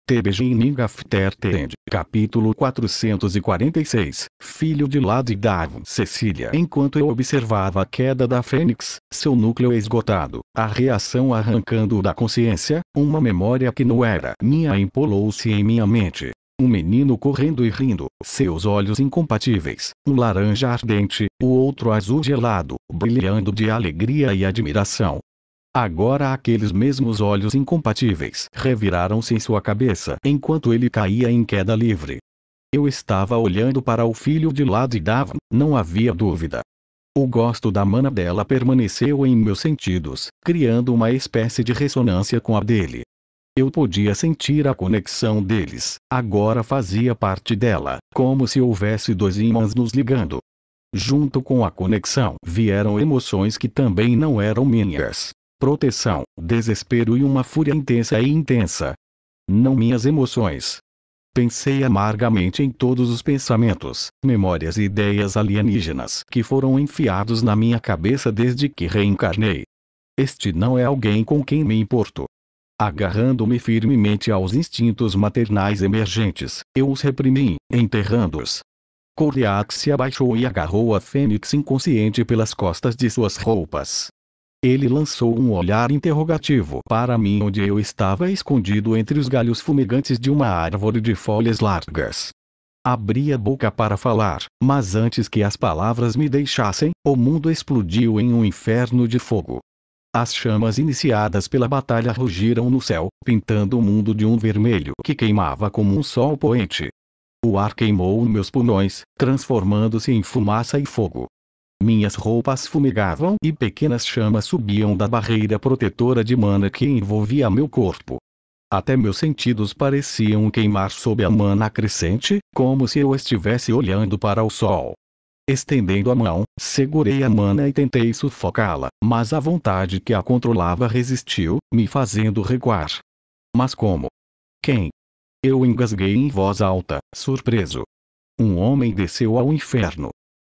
The Beginning After the End, capítulo 446, filho de Lady Davon. Cecília. Enquanto eu observava a queda da Fênix, seu núcleo esgotado, a reação arrancando da consciência, uma memória que não era minha empolou-se em minha mente. Um menino correndo e rindo, seus olhos incompatíveis, um laranja ardente, o outro azul gelado, brilhando de alegria e admiração. Agora aqueles mesmos olhos incompatíveis reviraram-se em sua cabeça enquanto ele caía em queda livre. Eu estava olhando para o filho de Lady Davon, não havia dúvida. O gosto da mana dela permaneceu em meus sentidos, criando uma espécie de ressonância com a dele. Eu podia sentir a conexão deles, agora fazia parte dela, como se houvesse dois ímãs nos ligando. Junto com a conexão vieram emoções que também não eram minhas. Proteção, desespero e uma fúria intensa e intensa. Não minhas emoções. Pensei amargamente em todos os pensamentos, memórias e ideias alienígenas que foram enfiados na minha cabeça desde que reencarnei. Este não é alguém com quem me importo. Agarrando-me firmemente aos instintos maternais emergentes, eu os reprimi, enterrando-os. Coriax se abaixou e agarrou a Fênix inconsciente pelas costas de suas roupas. Ele lançou um olhar interrogativo para mim onde eu estava escondido entre os galhos fumegantes de uma árvore de folhas largas. Abri a boca para falar, mas antes que as palavras me deixassem, o mundo explodiu em um inferno de fogo. As chamas iniciadas pela batalha rugiram no céu, pintando o mundo de um vermelho que queimava como um sol poente. O ar queimou meus pulmões, transformando-se em fumaça e fogo. Minhas roupas fumegavam e pequenas chamas subiam da barreira protetora de mana que envolvia meu corpo. Até meus sentidos pareciam queimar sob a mana crescente, como se eu estivesse olhando para o sol. Estendendo a mão, segurei a mana e tentei sufocá-la, mas a vontade que a controlava resistiu, me fazendo recuar. Mas como? Quem? Eu engasguei em voz alta, surpreso. Um homem desceu ao inferno.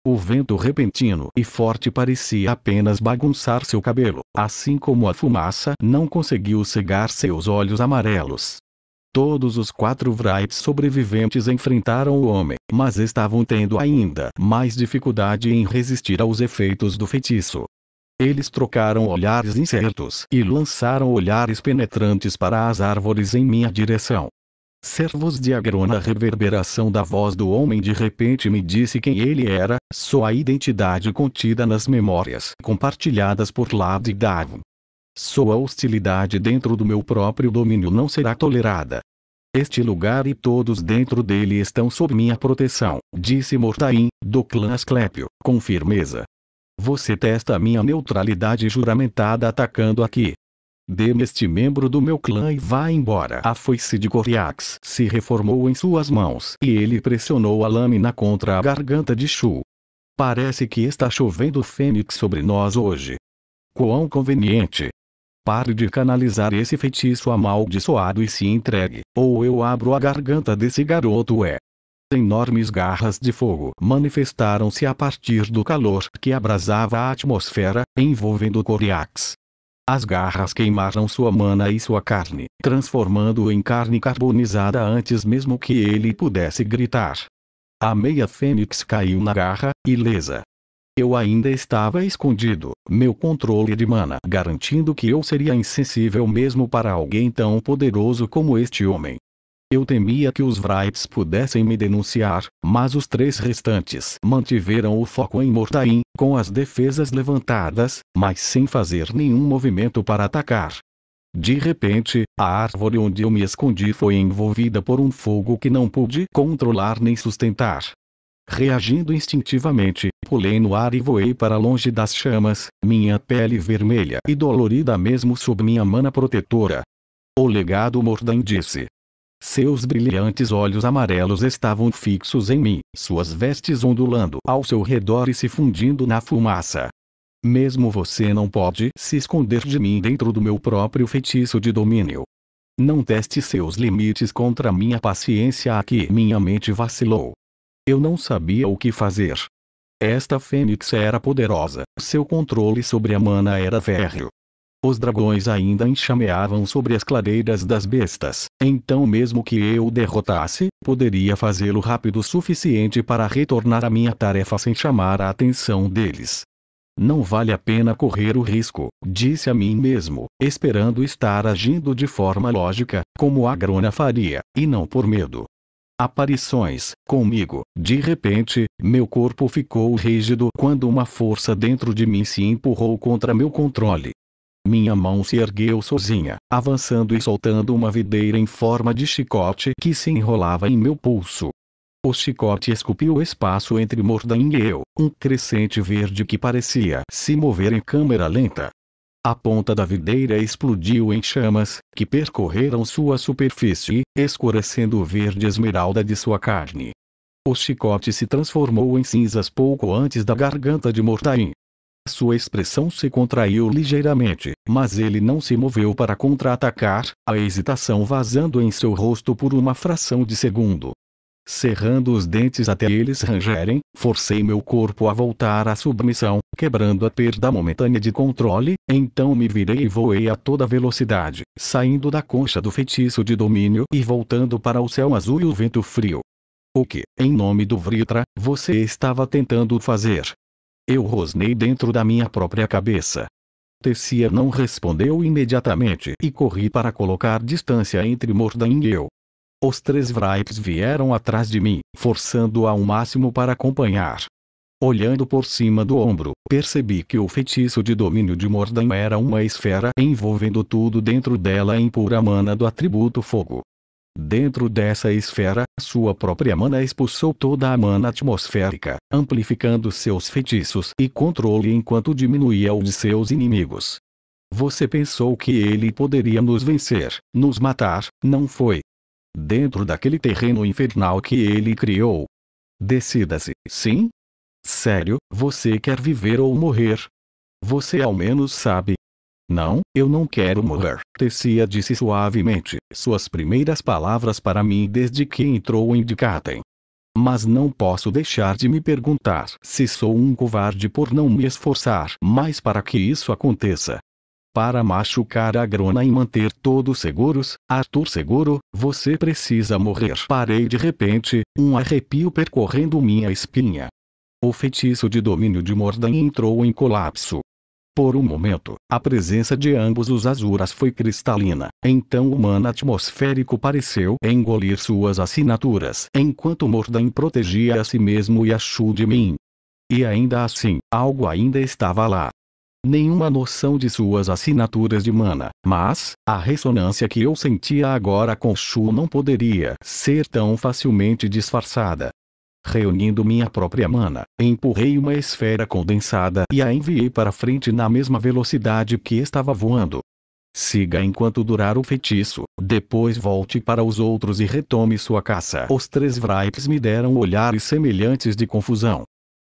O vento repentino e forte parecia apenas bagunçar seu cabelo, assim como a fumaça não conseguiu cegar seus olhos amarelos. Todos os 4 Wraiths sobreviventes enfrentaram o homem, mas estavam tendo ainda mais dificuldade em resistir aos efeitos do feitiço. Eles trocaram olhares incertos e lançaram olhares penetrantes para as árvores em minha direção. Servos de Agrona. A reverberação da voz do homem de repente me disse quem ele era, sua identidade contida nas memórias compartilhadas por Lady Davon. Sua hostilidade dentro do meu próprio domínio não será tolerada. Este lugar e todos dentro dele estão sob minha proteção, disse Mortain, do clã Asclépio, com firmeza. Você testa a minha neutralidade juramentada atacando aqui. Dê-me este membro do meu clã e vá embora. A foice de Coriax se reformou em suas mãos e ele pressionou a lâmina contra a garganta de Shu. Parece que está chovendo fênix sobre nós hoje. Quão conveniente. Pare de canalizar esse feitiço amaldiçoado e se entregue, ou eu abro a garganta desse garoto. Enormes garras de fogo manifestaram-se a partir do calor que abrasava a atmosfera, envolvendo Coriax. As garras queimaram sua mana e sua carne, transformando-o em carne carbonizada antes mesmo que ele pudesse gritar. A meia fênix caiu na garra, ilesa. Eu ainda estava escondido, meu controle de mana garantindo que eu seria insensível mesmo para alguém tão poderoso como este homem. Eu temia que os Wraiths pudessem me denunciar, mas os 3 restantes mantiveram o foco em Mortain, com as defesas levantadas, mas sem fazer nenhum movimento para atacar. De repente, a árvore onde eu me escondi foi envolvida por um fogo que não pude controlar nem sustentar. Reagindo instintivamente, pulei no ar e voei para longe das chamas, minha pele vermelha e dolorida mesmo sob minha mana protetora. O legado Mortain disse. Seus brilhantes olhos amarelos estavam fixos em mim, suas vestes ondulando ao seu redor e se fundindo na fumaça. Mesmo você não pode se esconder de mim dentro do meu próprio feitiço de domínio. Não teste seus limites contra minha paciência aqui. Minha mente vacilou. Eu não sabia o que fazer. Esta fênix era poderosa, seu controle sobre a mana era férreo. Os dragões ainda enxameavam sobre as clareiras das bestas, então mesmo que eu o derrotasse, poderia fazê-lo rápido o suficiente para retornar à minha tarefa sem chamar a atenção deles. Não vale a pena correr o risco, disse a mim mesmo, esperando estar agindo de forma lógica, como a Grona faria, e não por medo. Aparições, comigo. De repente, meu corpo ficou rígido quando uma força dentro de mim se empurrou contra meu controle. Minha mão se ergueu sozinha, avançando e soltando uma videira em forma de chicote que se enrolava em meu pulso. O chicote esculpiu o espaço entre Mordain e eu, um crescente verde que parecia se mover em câmera lenta. A ponta da videira explodiu em chamas, que percorreram sua superfície, escurecendo o verde esmeralda de sua carne. O chicote se transformou em cinzas pouco antes da garganta de Mordain. Sua expressão se contraiu ligeiramente, mas ele não se moveu para contra-atacar, a hesitação vazando em seu rosto por uma fração de segundo. Cerrando os dentes até eles rangerem, forcei meu corpo a voltar à submissão, quebrando a perda momentânea de controle, então me virei e voei a toda velocidade, saindo da concha do feitiço de domínio e voltando para o céu azul e o vento frio. O que, em nome do Vritra, você estava tentando fazer? Eu rosnei dentro da minha própria cabeça. Tessia não respondeu imediatamente e corri para colocar distância entre Mordain e eu. Os 3 Vripes vieram atrás de mim, forçando-o ao máximo para acompanhar. Olhando por cima do ombro, percebi que o feitiço de domínio de Mordain era uma esfera envolvendo tudo dentro dela em pura mana do atributo fogo. Dentro dessa esfera, sua própria mana expulsou toda a mana atmosférica, amplificando seus feitiços e controle enquanto diminuía o de seus inimigos. Você pensou que ele poderia nos vencer, nos matar, não foi? Dentro daquele terreno infernal que ele criou. Decida-se, sim? Sério, você quer viver ou morrer? Você ao menos sabe. Não, eu não quero morrer, Tessia disse suavemente, suas primeiras palavras para mim desde que entrou em Dikaten. Mas não posso deixar de me perguntar se sou um covarde por não me esforçar mais para que isso aconteça. Para machucar a Grona e manter todos seguros, Arthur seguro, você precisa morrer. Parei de repente, um arrepio percorrendo minha espinha. O feitiço de domínio de Mordain entrou em colapso. Por um momento, a presença de ambos os Azuras foi cristalina, então o mana atmosférico pareceu engolir suas assinaturas enquanto Mordain protegia a si mesmo e a Shu de mim. E ainda assim, algo ainda estava lá. Nenhuma noção de suas assinaturas de mana, mas, a ressonância que eu sentia agora com Shu não poderia ser tão facilmente disfarçada. Reunindo minha própria mana, empurrei uma esfera condensada e a enviei para frente na mesma velocidade que estava voando. Siga enquanto durar o feitiço, depois volte para os outros e retome sua caça. Os 3 Vripes me deram olhares semelhantes de confusão.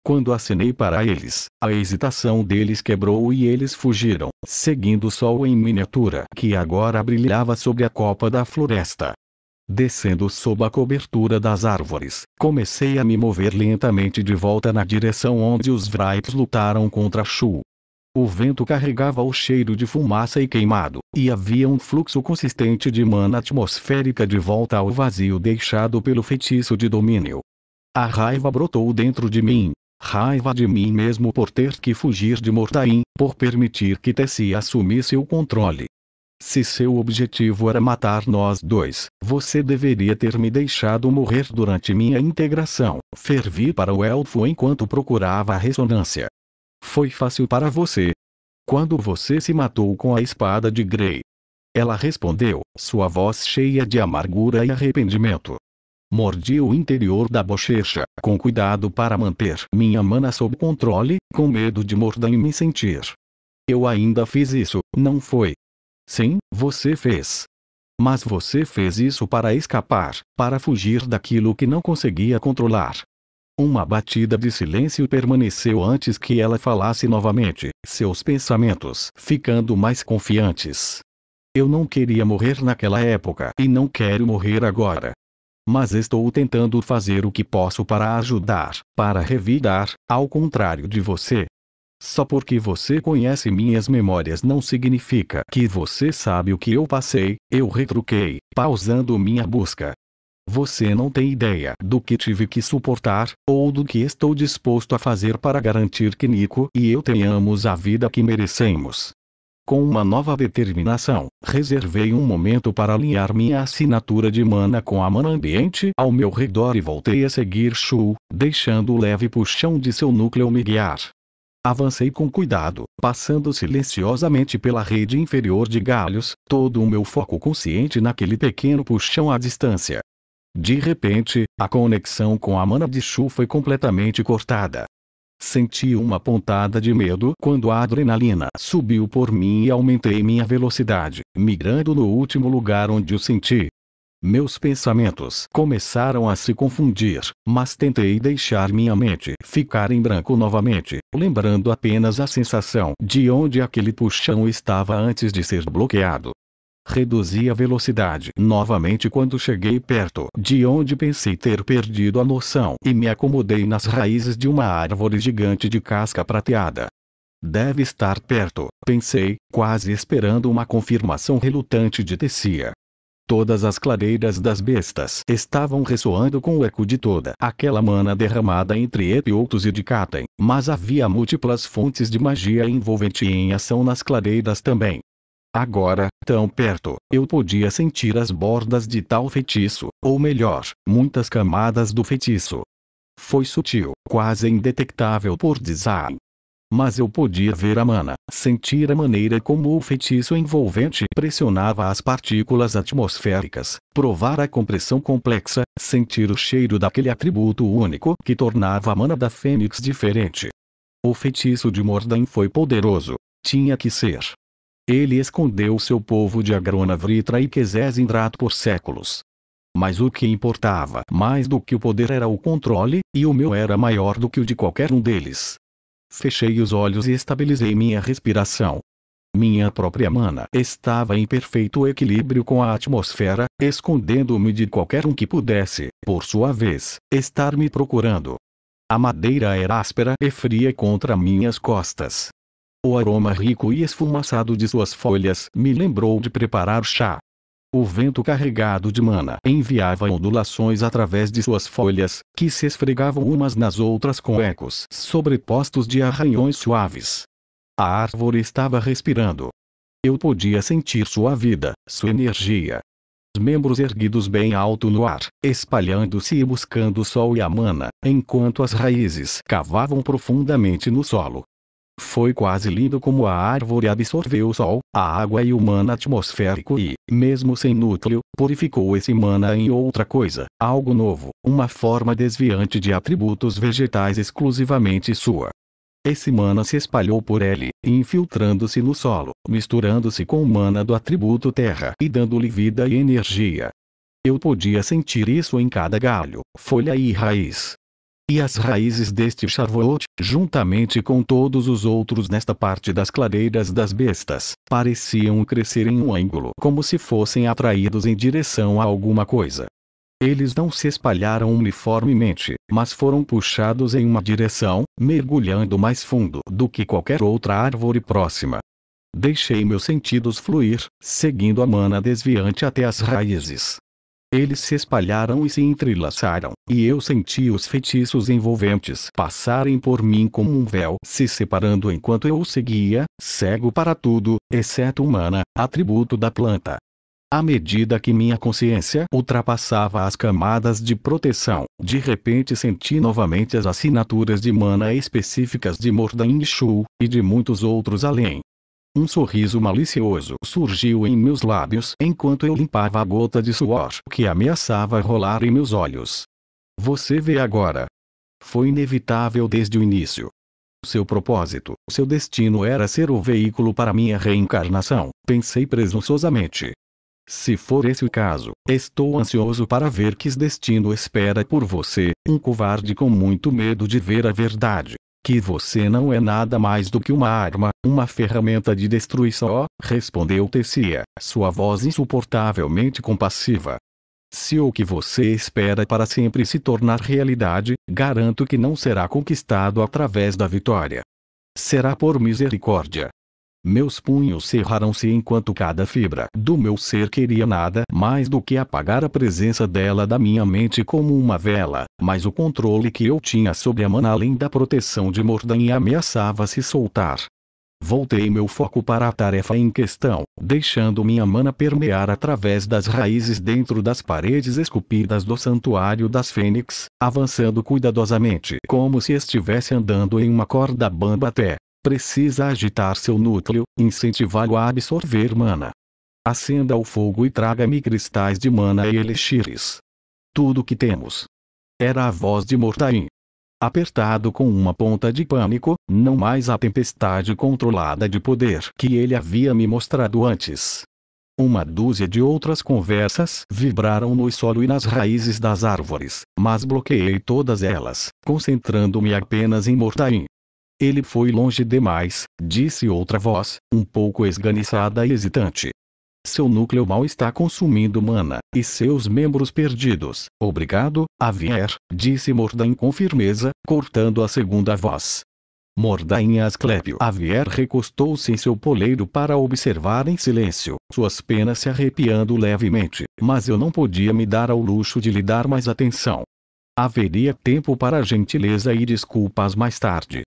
Quando acenei para eles, a hesitação deles quebrou e eles fugiram, seguindo o sol em miniatura que agora brilhava sobre a copa da floresta. Descendo sob a cobertura das árvores, comecei a me mover lentamente de volta na direção onde os Vripes lutaram contra Shu. O vento carregava o cheiro de fumaça e queimado, e havia um fluxo consistente de mana atmosférica de volta ao vazio deixado pelo feitiço de domínio. A raiva brotou dentro de mim. Raiva de mim mesmo por ter que fugir de Mordain, por permitir que Tessia assumisse o controle. Se seu objetivo era matar nós dois, você deveria ter me deixado morrer durante minha integração. Fervi para o elfo enquanto procurava a ressonância. Foi fácil para você. Quando você se matou com a espada de Grey. Ela respondeu, sua voz cheia de amargura e arrependimento. Mordi o interior da bochecha, com cuidado para manter minha mana sob controle, com medo de Mordain me sentir. Eu ainda fiz isso, não foi? Sim, você fez. Mas você fez isso para escapar, para fugir daquilo que não conseguia controlar. Uma batida de silêncio permaneceu antes que ela falasse novamente, seus pensamentos ficando mais confiantes. Eu não queria morrer naquela época e não quero morrer agora. Mas estou tentando fazer o que posso para ajudar, para revidar, ao contrário de você. Só porque você conhece minhas memórias não significa que você sabe o que eu passei, eu retruquei, pausando minha busca. Você não tem ideia do que tive que suportar, ou do que estou disposto a fazer para garantir que Nico e eu tenhamos a vida que merecemos. Com uma nova determinação, reservei um momento para alinhar minha assinatura de mana com a mana ambiente ao meu redor e voltei a seguir Shu, deixando o leve puxão de seu núcleo me guiar. Avancei com cuidado, passando silenciosamente pela rede inferior de galhos, todo o meu foco consciente naquele pequeno puxão à distância. De repente, a conexão com a mana de Shu foi completamente cortada. Senti uma pontada de medo quando a adrenalina subiu por mim e aumentei minha velocidade, migrando no último lugar onde o senti. Meus pensamentos começaram a se confundir, mas tentei deixar minha mente ficar em branco novamente, lembrando apenas a sensação de onde aquele puxão estava antes de ser bloqueado. Reduzi a velocidade novamente quando cheguei perto de onde pensei ter perdido a noção e me acomodei nas raízes de uma árvore gigante de casca prateada. Deve estar perto, pensei, quase esperando uma confirmação relutante de Tessia. Todas as clareiras das bestas estavam ressoando com o eco de toda aquela mana derramada entre Epiotos e Dicatem, mas havia múltiplas fontes de magia envolvente em ação nas clareiras também. Agora, tão perto, eu podia sentir as bordas de tal feitiço, ou melhor, muitas camadas do feitiço. Foi sutil, quase indetectável por design. Mas eu podia ver a mana, sentir a maneira como o feitiço envolvente pressionava as partículas atmosféricas, provar a compressão complexa, sentir o cheiro daquele atributo único que tornava a mana da Fênix diferente. O feitiço de Mordain foi poderoso. Tinha que ser. Ele escondeu seu povo de Agrona Vritra e Quezésindrato por séculos. Mas o que importava mais do que o poder era o controle, e o meu era maior do que o de qualquer um deles. Fechei os olhos e estabilizei minha respiração. Minha própria mana estava em perfeito equilíbrio com a atmosfera, escondendo-me de qualquer um que pudesse, por sua vez, estar me procurando. A madeira era áspera e fria contra minhas costas. O aroma rico e esfumaçado de suas folhas me lembrou de preparar chá. O vento carregado de mana enviava ondulações através de suas folhas, que se esfregavam umas nas outras com ecos sobrepostos de arranhões suaves. A árvore estava respirando. Eu podia sentir sua vida, sua energia. Os membros erguidos bem alto no ar, espalhando-se e buscando o sol e a mana, enquanto as raízes cavavam profundamente no solo. Foi quase lindo como a árvore absorveu o sol, a água e o mana atmosférico e, mesmo sem núcleo, purificou esse mana em outra coisa, algo novo, uma forma desviante de atributos vegetais exclusivamente sua. Esse mana se espalhou por ele, infiltrando-se no solo, misturando-se com o mana do atributo terra e dando-lhe vida e energia. Eu podia sentir isso em cada galho, folha e raiz. E as raízes deste Charvoot, juntamente com todos os outros nesta parte das clareiras das bestas, pareciam crescer em um ângulo como se fossem atraídos em direção a alguma coisa. Eles não se espalharam uniformemente, mas foram puxados em uma direção, mergulhando mais fundo do que qualquer outra árvore próxima. Deixei meus sentidos fluir, seguindo a mana desviante até as raízes. Eles se espalharam e se entrelaçaram, e eu senti os feitiços envolventes passarem por mim como um véu se separando enquanto eu o seguia, cego para tudo, exceto o mana, atributo da planta. À medida que minha consciência ultrapassava as camadas de proteção, de repente senti novamente as assinaturas de mana específicas de Mordain e Shu, e de muitos outros além. Um sorriso malicioso surgiu em meus lábios enquanto eu limpava a gota de suor que ameaçava rolar em meus olhos. Você vê agora. Foi inevitável desde o início. Seu propósito, seu destino era ser o veículo para minha reencarnação, pensei presunçosamente. Se for esse o caso, estou ansioso para ver que destino espera por você, um covarde com muito medo de ver a verdade. Que você não é nada mais do que uma arma, uma ferramenta de destruição, respondeu Tessia, sua voz insuportavelmente compassiva. Se o que você espera para sempre se tornar realidade, garanto que não será conquistado através da vitória. será por misericórdia. Meus punhos cerraram-se enquanto cada fibra do meu ser queria nada mais do que apagar a presença dela da minha mente como uma vela, mas o controle que eu tinha sobre a mana além da proteção de Mordain ameaçava se soltar. Voltei meu foco para a tarefa em questão, deixando minha mana permear através das raízes dentro das paredes esculpidas do Santuário das Fênix, avançando cuidadosamente como se estivesse andando em uma corda bamba até. Precisa agitar seu núcleo, incentivá-lo a absorver mana. Acenda o fogo e traga-me cristais de mana e elixires. Tudo que temos. Era a voz de Mordain. Apertado com uma ponta de pânico, não mais a tempestade controlada de poder que ele havia me mostrado antes. Uma dúzia de outras conversas vibraram no solo e nas raízes das árvores, mas bloqueei todas elas, concentrando-me apenas em Mordain. Ele foi longe demais, disse outra voz, um pouco esganiçada e hesitante. Seu núcleo mal está consumindo mana, e seus membros perdidos. Obrigado, Avier, disse Mordain com firmeza, cortando a segunda voz. Mordain Asclépio. Avier recostou-se em seu poleiro para observar em silêncio, suas penas se arrepiando levemente, mas eu não podia me dar ao luxo de lhe dar mais atenção. Haveria tempo para gentileza e desculpas mais tarde.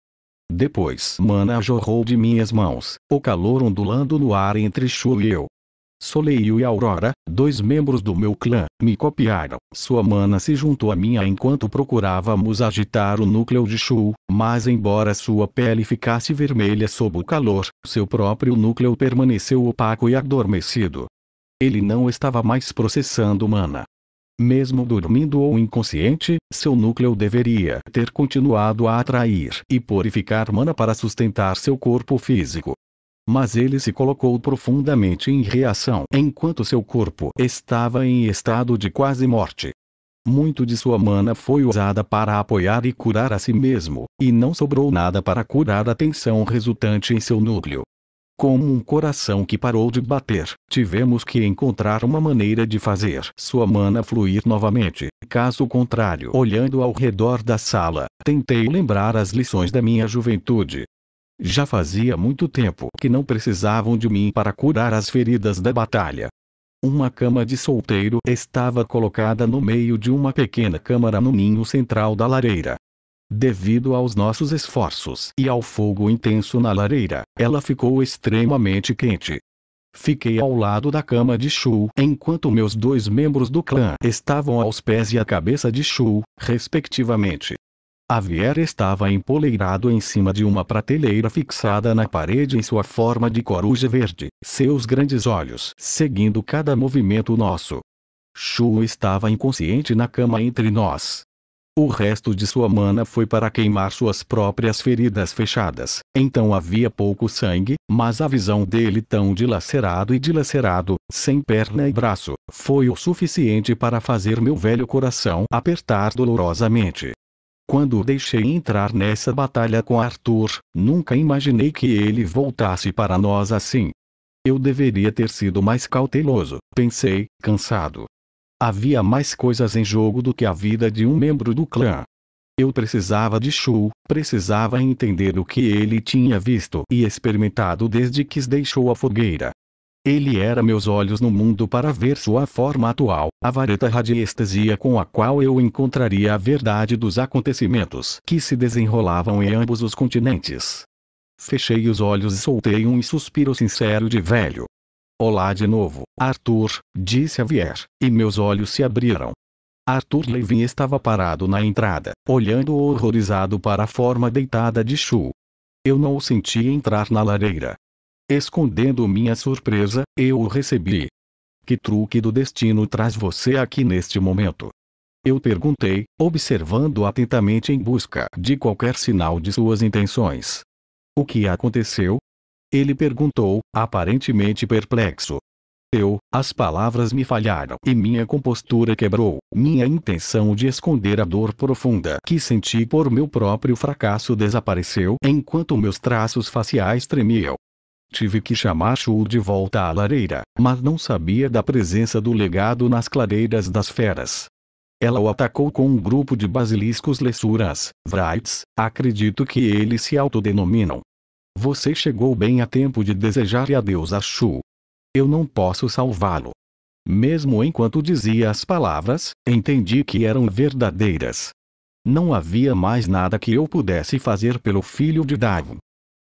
Depois mana jorrou de minhas mãos, o calor ondulando no ar entre Shu e eu. Soleil e Aurora, dois membros do meu clã, me copiaram. Sua mana se juntou à minha enquanto procurávamos agitar o núcleo de Shu, mas embora sua pele ficasse vermelha sob o calor, seu próprio núcleo permaneceu opaco e adormecido. Ele não estava mais processando mana. Mesmo dormindo ou inconsciente, seu núcleo deveria ter continuado a atrair e purificar mana para sustentar seu corpo físico. Mas ele se colocou profundamente em reação enquanto seu corpo estava em estado de quase morte. Muito de sua mana foi usada para apoiar e curar a si mesmo, e não sobrou nada para curar a tensão resultante em seu núcleo. Como um coração que parou de bater, tivemos que encontrar uma maneira de fazer sua mana fluir novamente. Caso contrário, olhando ao redor da sala, tentei lembrar as lições da minha juventude. Já fazia muito tempo que não precisavam de mim para curar as feridas da batalha. Uma cama de solteiro estava colocada no meio de uma pequena câmara no ninho central da lareira. Devido aos nossos esforços e ao fogo intenso na lareira, ela ficou extremamente quente. Fiquei ao lado da cama de Shu, enquanto meus dois membros do clã estavam aos pés e à cabeça de Shu, respectivamente. Avier estava empoleirado em cima de uma prateleira fixada na parede em sua forma de coruja verde, seus grandes olhos seguindo cada movimento nosso. Shu estava inconsciente na cama entre nós. O resto de sua mana foi para queimar suas próprias feridas fechadas, então havia pouco sangue, mas a visão dele tão dilacerado, sem perna e braço, foi o suficiente para fazer meu velho coração apertar dolorosamente. Quando o deixei entrar nessa batalha com Arthur, nunca imaginei que ele voltasse para nós assim. Eu deveria ter sido mais cauteloso, pensei, cansado. Havia mais coisas em jogo do que a vida de um membro do clã. Eu precisava de Shu, precisava entender o que ele tinha visto e experimentado desde que deixou a fogueira. Ele era meus olhos no mundo para ver sua forma atual, a vareta radiestesia com a qual eu encontraria a verdade dos acontecimentos que se desenrolavam em ambos os continentes. Fechei os olhos e soltei um suspiro sincero de velho. Olá de novo, Arthur, disse Avier, e meus olhos se abriram. Arthur Levin estava parado na entrada, olhando horrorizado para a forma deitada de Shu. Eu não o senti entrar na lareira. Escondendo minha surpresa, eu o recebi. Que truque do destino traz você aqui neste momento? Eu perguntei, observando atentamente em busca de qualquer sinal de suas intenções. O que aconteceu? Ele perguntou, aparentemente perplexo. As palavras me falharam e minha compostura quebrou. Minha intenção de esconder a dor profunda que senti por meu próprio fracasso desapareceu enquanto meus traços faciais tremiam. Tive que chamar Shu de volta à lareira, mas não sabia da presença do legado nas clareiras das feras. Ela o atacou com um grupo de basiliscos lessuras, Vrights, acredito que eles se autodenominam. Você chegou bem a tempo de desejar adeus a Shu. Eu não posso salvá-lo. Mesmo enquanto dizia as palavras, entendi que eram verdadeiras. Não havia mais nada que eu pudesse fazer pelo filho de Davon.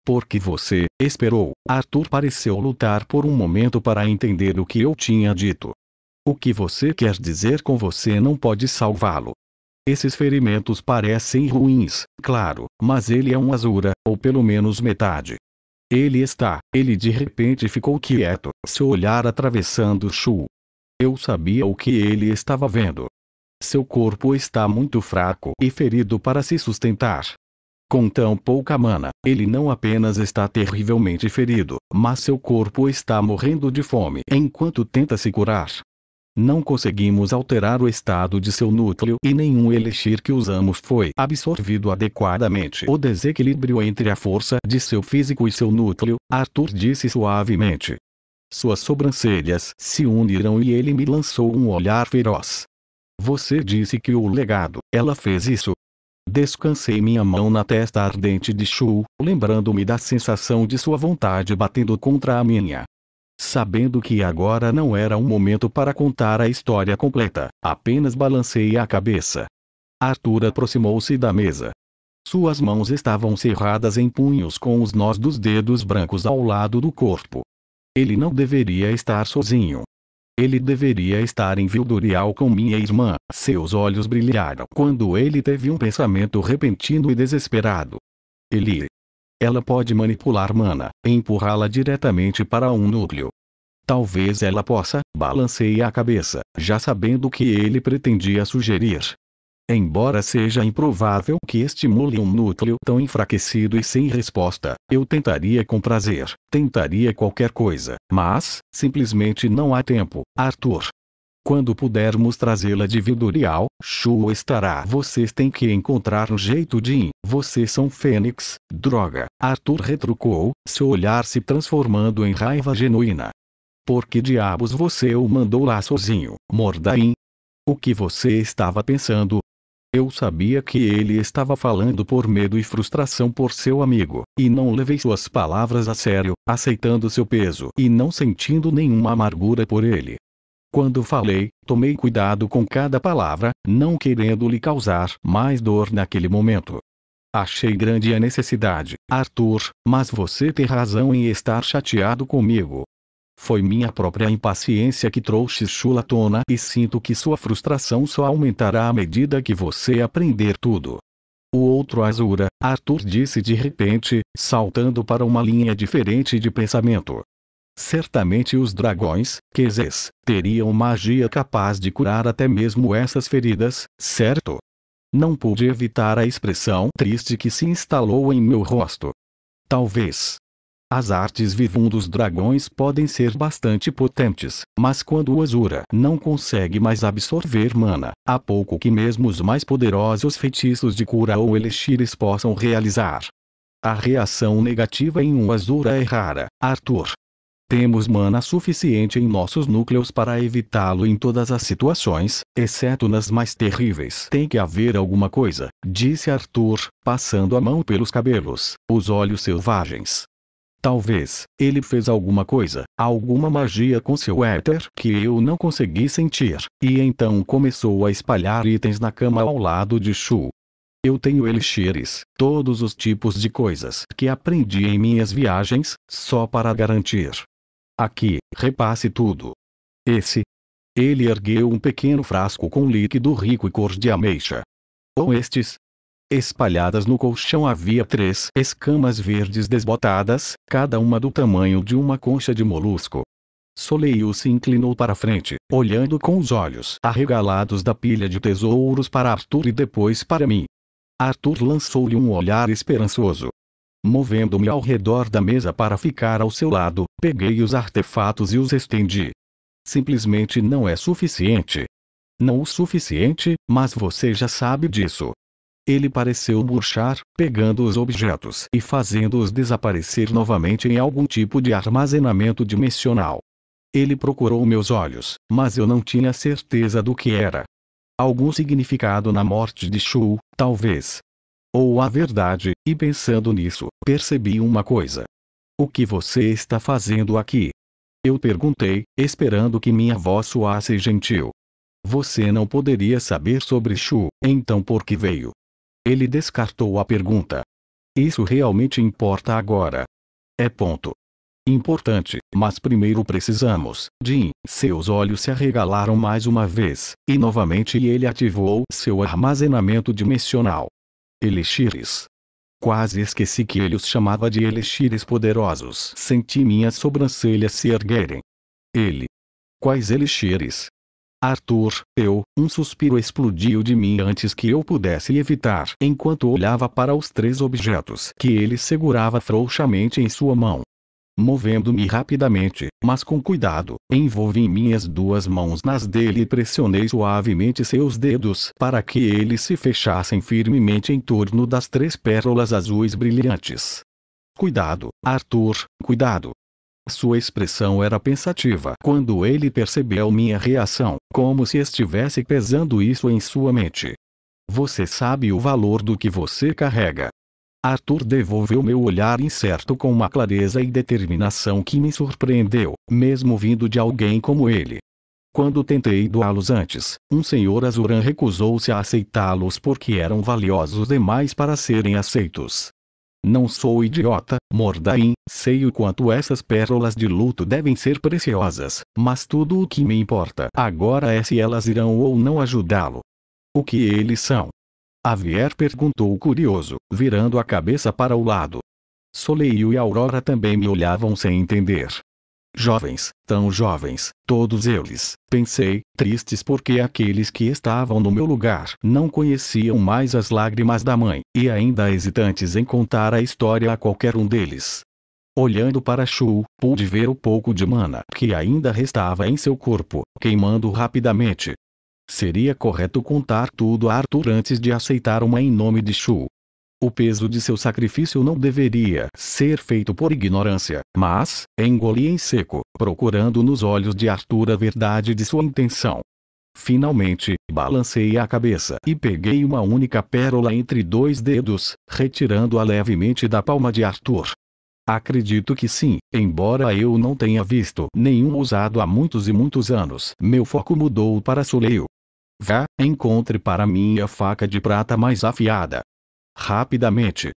Porque você esperou. Arthur pareceu lutar por um momento para entender o que eu tinha dito. O que você quer dizer com você não pode salvá-lo? Esses ferimentos parecem ruins, claro, mas ele é um Asura, ou pelo menos metade. Ele de repente ficou quieto, seu olhar atravessando Shu. Eu sabia o que ele estava vendo. Seu corpo está muito fraco e ferido para se sustentar. Com tão pouca mana, ele não apenas está terrivelmente ferido, mas seu corpo está morrendo de fome enquanto tenta se curar. Não conseguimos alterar o estado de seu núcleo e nenhum elixir que usamos foi absorvido adequadamente. O desequilíbrio entre a força de seu físico e seu núcleo, Arthur disse suavemente. Suas sobrancelhas se uniram e ele me lançou um olhar feroz. Você disse que o legado, ela fez isso? Descansei minha mão na testa ardente de Shu, lembrando-me da sensação de sua vontade batendo contra a minha. Sabendo que agora não era um momento para contar a história completa, apenas balancei a cabeça. Arthur aproximou-se da mesa. Suas mãos estavam cerradas em punhos com os nós dos dedos brancos ao lado do corpo. Ele não deveria estar sozinho. Ele deveria estar em Vildurial com minha irmã. Seus olhos brilharam quando ele teve um pensamento repentino e desesperado. Ela pode manipular mana, e empurrá-la diretamente para um núcleo. Talvez ela possa. Balancei a cabeça, já sabendo o que ele pretendia sugerir. Embora seja improvável que estimule um núcleo tão enfraquecido e sem resposta, eu tentaria com prazer, tentaria qualquer coisa, mas, simplesmente não há tempo, Arthur. Quando pudermos trazê-la de Vildurial, Shu estará. Vocês têm que encontrar um jeito de Vocês são Fênix, droga. Arthur retrucou, seu olhar se transformando em raiva genuína. Por que diabos você o mandou lá sozinho, Mordain? O que você estava pensando? Eu sabia que ele estava falando por medo e frustração por seu amigo, e não levei suas palavras a sério, aceitando seu peso e não sentindo nenhuma amargura por ele. Quando falei, tomei cuidado com cada palavra, não querendo lhe causar mais dor naquele momento. Achei grande a necessidade, Arthur, mas você tem razão em estar chateado comigo. Foi minha própria impaciência que trouxe Shu à tona e sinto que sua frustração só aumentará à medida que você aprender tudo. O outro Asura, Arthur disse de repente, saltando para uma linha diferente de pensamento. Certamente os dragões, Qezes, teriam magia capaz de curar até mesmo essas feridas, certo? Não pude evitar a expressão triste que se instalou em meu rosto. Talvez. As artes vivum dos dragões podem ser bastante potentes, mas quando o Asura não consegue mais absorver mana, há pouco que mesmo os mais poderosos feitiços de cura ou elixires possam realizar. A reação negativa em um Asura é rara, Arthur. Temos mana suficiente em nossos núcleos para evitá-lo em todas as situações, exceto nas mais terríveis. Tem que haver alguma coisa, disse Arthur, passando a mão pelos cabelos, os olhos selvagens. Talvez, ele fez alguma coisa, alguma magia com seu éter que eu não consegui sentir, e então começou a espalhar itens na cama ao lado de Shu. Eu tenho elixires, todos os tipos de coisas que aprendi em minhas viagens, só para garantir. Aqui, repasse tudo. Ele ergueu um pequeno frasco com líquido rico e cor de ameixa. Ou estes? Espalhadas no colchão havia 3 escamas verdes desbotadas, cada uma do tamanho de uma concha de molusco. Soleil se inclinou para frente, olhando com os olhos arregalados da pilha de tesouros para Arthur e depois para mim. Arthur lançou-lhe um olhar esperançoso. Movendo-me ao redor da mesa para ficar ao seu lado, peguei os artefatos e os estendi. Simplesmente não é suficiente. Não o suficiente, mas você já sabe disso. Ele pareceu murchar, pegando os objetos e fazendo-os desaparecer novamente em algum tipo de armazenamento dimensional. Ele procurou meus olhos, mas eu não tinha certeza do que era. Algum significado na morte de Shu, talvez. Ou a verdade, e pensando nisso, percebi uma coisa. O que você está fazendo aqui? Eu perguntei, esperando que minha voz soasse gentil. Você não poderia saber sobre Shu, então por que veio? Ele descartou a pergunta. Isso realmente importa agora. É ponto. Importante, mas primeiro precisamos. Jin, seus olhos se arregalaram mais uma vez, e novamente ele ativou seu armazenamento dimensional. Elixires. Quase esqueci que ele os chamava de elixires poderosos. Senti minhas sobrancelhas se erguerem. Ele. Quais elixires? Arthur, um suspiro explodiu de mim antes que eu pudesse evitar enquanto olhava para os 3 objetos que ele segurava frouxamente em sua mão. Movendo-me rapidamente, mas com cuidado, envolvi minhas 2 mãos nas dele e pressionei suavemente seus dedos para que eles se fechassem firmemente em torno das 3 pérolas azuis brilhantes. Cuidado, Arthur, cuidado. Sua expressão era pensativa quando ele percebeu minha reação, como se estivesse pesando isso em sua mente. Você sabe o valor do que você carrega. Arthur devolveu meu olhar incerto com uma clareza e determinação que me surpreendeu, mesmo vindo de alguém como ele. Quando tentei doá-los antes, um senhor Azuran recusou-se a aceitá-los porque eram valiosos demais para serem aceitos. Não sou idiota, Mordain, sei o quanto essas pérolas de luto devem ser preciosas, mas tudo o que me importa agora é se elas irão ou não ajudá-lo. O que eles são? Javier perguntou curioso, virando a cabeça para o lado. Soleil e Aurora também me olhavam sem entender. Jovens, tão jovens, todos eles, pensei, tristes porque aqueles que estavam no meu lugar não conheciam mais as lágrimas da mãe, e ainda hesitantes em contar a história a qualquer um deles. Olhando para Shu, pude ver o pouco de mana que ainda restava em seu corpo, queimando rapidamente. Seria correto contar tudo a Arthur antes de aceitar uma em nome de Shu. O peso de seu sacrifício não deveria ser feito por ignorância, mas, engoli em seco, procurando nos olhos de Arthur a verdade de sua intenção. Finalmente, balancei a cabeça e peguei uma única pérola entre 2 dedos, retirando-a levemente da palma de Arthur. Acredito que sim, embora eu não tenha visto nenhum usado há muitos e muitos anos. Meu foco mudou para Soleil. Vá, encontre para mim a faca de prata mais afiada. Rapidamente.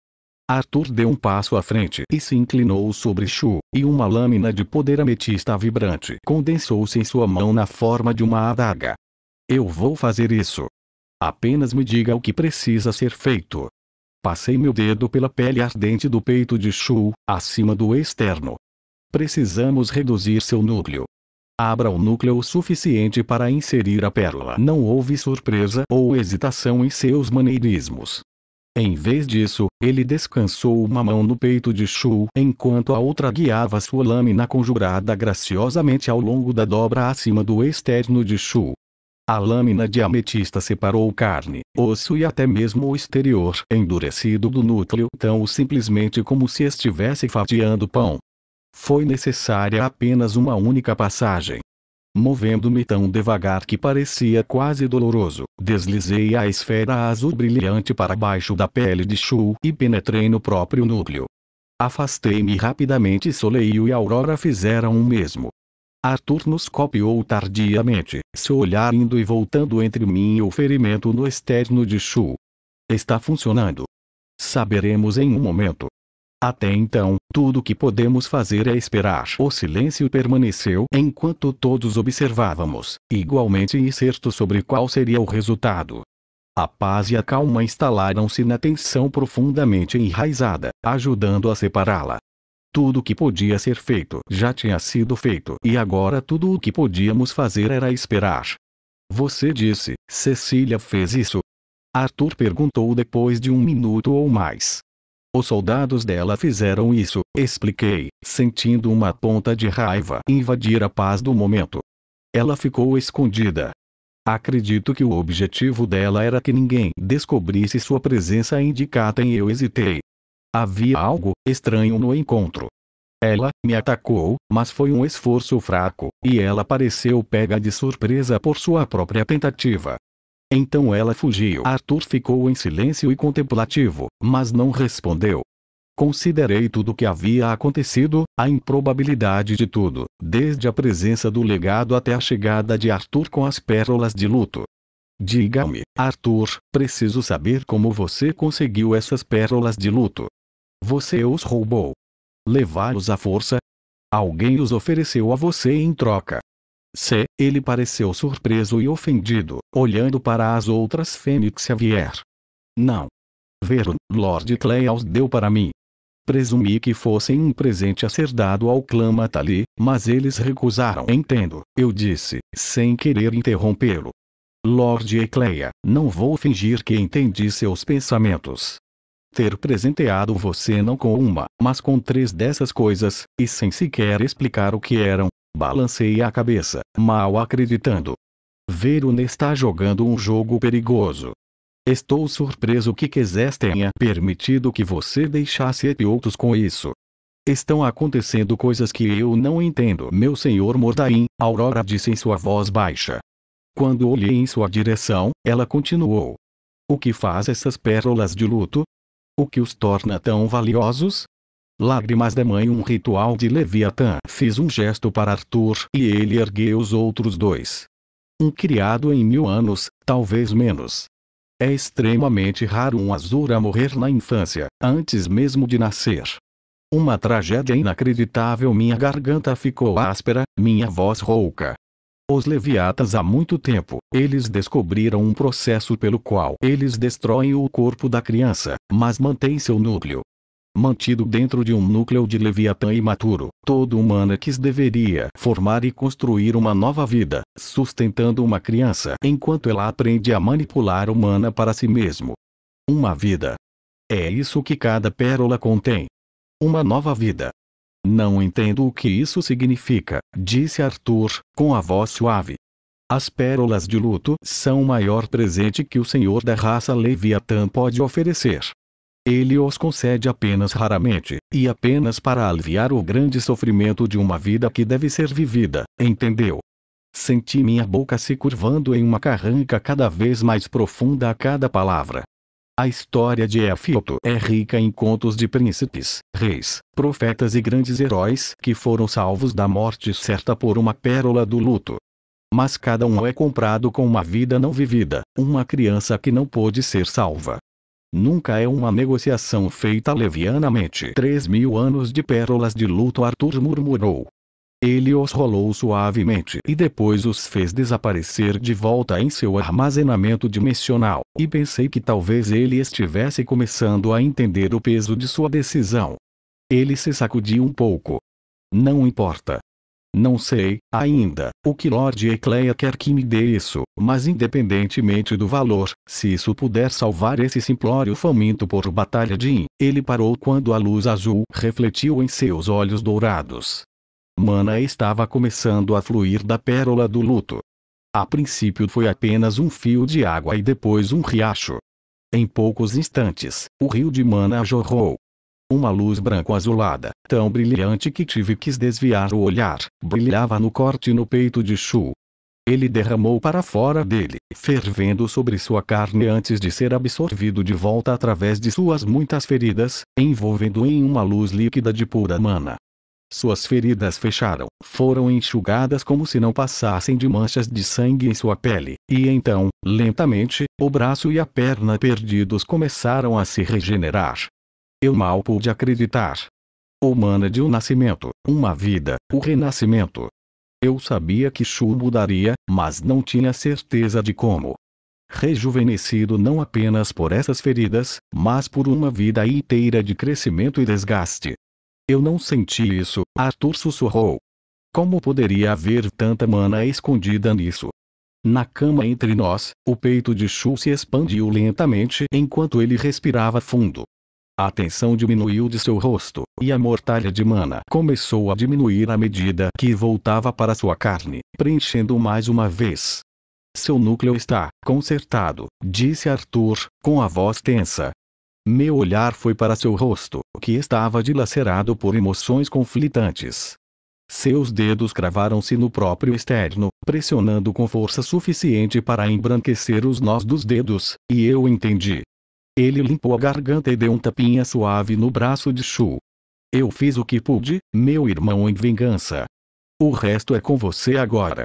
Arthur deu um passo à frente e se inclinou sobre Shu, e uma lâmina de poder ametista vibrante condensou-se em sua mão na forma de uma adaga. Eu vou fazer isso. Apenas me diga o que precisa ser feito. Passei meu dedo pela pele ardente do peito de Shu, acima do externo. Precisamos reduzir seu núcleo. Abra o núcleo o suficiente para inserir a pérola. Não houve surpresa ou hesitação em seus maneirismos. Em vez disso, ele descansou uma mão no peito de Shu enquanto a outra guiava sua lâmina conjurada graciosamente ao longo da dobra acima do externo de Shu. A lâmina de ametista separou carne, osso e até mesmo o exterior endurecido do núcleo tão simplesmente como se estivesse fatiando pão. Foi necessária apenas uma única passagem. Movendo-me tão devagar que parecia quase doloroso, deslizei a esfera azul brilhante para baixo da pele de Shu e penetrei no próprio núcleo. Afastei-me rapidamente e Soleil e Aurora fizeram o mesmo. Arthur nos copiou tardiamente, seu olhar indo e voltando entre mim e o ferimento no externo de Shu. Está funcionando. Saberemos em um momento. Até então, tudo o que podemos fazer é esperar. O silêncio permaneceu enquanto todos observávamos, igualmente incerto sobre qual seria o resultado. A paz e a calma instalaram-se na tensão profundamente enraizada, ajudando a separá-la. Tudo o que podia ser feito já tinha sido feito e agora tudo o que podíamos fazer era esperar. Você disse, Cecília fez isso? Arthur perguntou depois de 1 minuto ou mais. Os soldados dela fizeram isso, expliquei, sentindo uma ponta de raiva invadir a paz do momento. Ela ficou escondida. Acredito que o objetivo dela era que ninguém descobrisse sua presença indicada e eu hesitei. Havia algo estranho no encontro. Ela me atacou, mas foi um esforço fraco, e ela pareceu pega de surpresa por sua própria tentativa. Então ela fugiu. Arthur ficou em silêncio e contemplativo, mas não respondeu. Considerei tudo o que havia acontecido, a improbabilidade de tudo, desde a presença do legado até a chegada de Arthur com as pérolas de luto. Diga-me, Arthur, preciso saber como você conseguiu essas pérolas de luto. Você os roubou? Levá-los à força? Alguém os ofereceu a você em troca? Se, ele pareceu surpreso e ofendido, olhando para as outras Fênix Xavier. Não. Vero, Lord Clay os deu para mim. Presumi que fossem um presente a ser dado ao clã Matali, mas eles recusaram. Entendo, eu disse, sem querer interrompê-lo. Lord Ecleia, não vou fingir que entendi seus pensamentos. Ter presenteado você não com uma, mas com 3 dessas coisas, e sem sequer explicar o que eram, balancei a cabeça, mal acreditando. Verune está jogando um jogo perigoso. Estou surpreso que Quezés tenha permitido que você deixasse Epiotos com isso. Estão acontecendo coisas que eu não entendo. Meu senhor Mordain, Aurora disse em sua voz baixa. Quando olhei em sua direção, ela continuou. O que faz essas pérolas de luto? O que os torna tão valiosos? Lágrimas da mãe, um ritual de Leviatã. Fiz um gesto para Arthur e ele ergueu os outros 2. Um criado em 1000 anos, talvez menos. É extremamente raro um Azura morrer na infância, antes mesmo de nascer. Uma tragédia inacreditável. Minha garganta ficou áspera, minha voz rouca. Os Leviatas há muito tempo, eles descobriram um processo pelo qual eles destroem o corpo da criança, mas mantêm seu núcleo. Mantido dentro de um núcleo de Leviatã imaturo, todo Humanax deveria formar e construir uma nova vida, sustentando uma criança enquanto ela aprende a manipular humana para si mesmo. Uma vida. É isso que cada pérola contém. Uma nova vida. Não entendo o que isso significa, disse Arthur, com a voz suave. As pérolas de luto são o maior presente que o senhor da raça Leviatã pode oferecer. Ele os concede apenas raramente, e apenas para aliviar o grande sofrimento de uma vida que deve ser vivida, entendeu? Senti minha boca se curvando em uma carranca cada vez mais profunda a cada palavra. A história de Efioto é rica em contos de príncipes, reis, profetas e grandes heróis que foram salvos da morte certa por uma pérola do luto. Mas cada um é comprado com uma vida não vivida, uma criança que não pôde ser salva. Nunca é uma negociação feita levianamente. 3000 anos de pérolas de luto, Arthur murmurou. Ele os rolou suavemente e depois os fez desaparecer de volta em seu armazenamento dimensional, e pensei que talvez ele estivesse começando a entender o peso de sua decisão. Ele se sacudiu um pouco. Não importa. Não sei, ainda, o que Lord Ecleia quer que me dê isso, mas independentemente do valor, se isso puder salvar esse simplório faminto por batalha de ele parou quando a luz azul refletiu em seus olhos dourados. Mana estava começando a fluir da pérola do luto. A princípio foi apenas um fio de água e depois um riacho. Em poucos instantes, o rio de mana jorrou. Uma luz branco-azulada, tão brilhante que tive que desviar o olhar, brilhava no corte no peito de Shu. Ele derramou para fora dele, fervendo sobre sua carne antes de ser absorvido de volta através de suas muitas feridas, envolvendo-o em uma luz líquida de pura mana. Suas feridas fecharam, foram enxugadas como se não passassem de manchas de sangue em sua pele, e então, lentamente, o braço e a perna perdidos começaram a se regenerar. Eu mal pude acreditar. O mana de um nascimento, uma vida, o renascimento. Eu sabia que Shu mudaria, mas não tinha certeza de como. Rejuvenescido não apenas por essas feridas, mas por uma vida inteira de crescimento e desgaste. Eu não senti isso, Arthur sussurrou. Como poderia haver tanta mana escondida nisso? Na cama entre nós, o peito de Shu se expandiu lentamente enquanto ele respirava fundo. A tensão diminuiu de seu rosto, e a mortalha de mana começou a diminuir à medida que voltava para sua carne, preenchendo mais uma vez. Seu núcleo está consertado, disse Arthur, com a voz tensa. Meu olhar foi para seu rosto, que estava dilacerado por emoções conflitantes. Seus dedos cravaram-se no próprio externo, pressionando com força suficiente para embranquecer os nós dos dedos, e eu entendi. Ele limpou a garganta e deu um tapinha suave no braço de Shu. Eu fiz o que pude, meu irmão, em vingança. O resto é com você agora.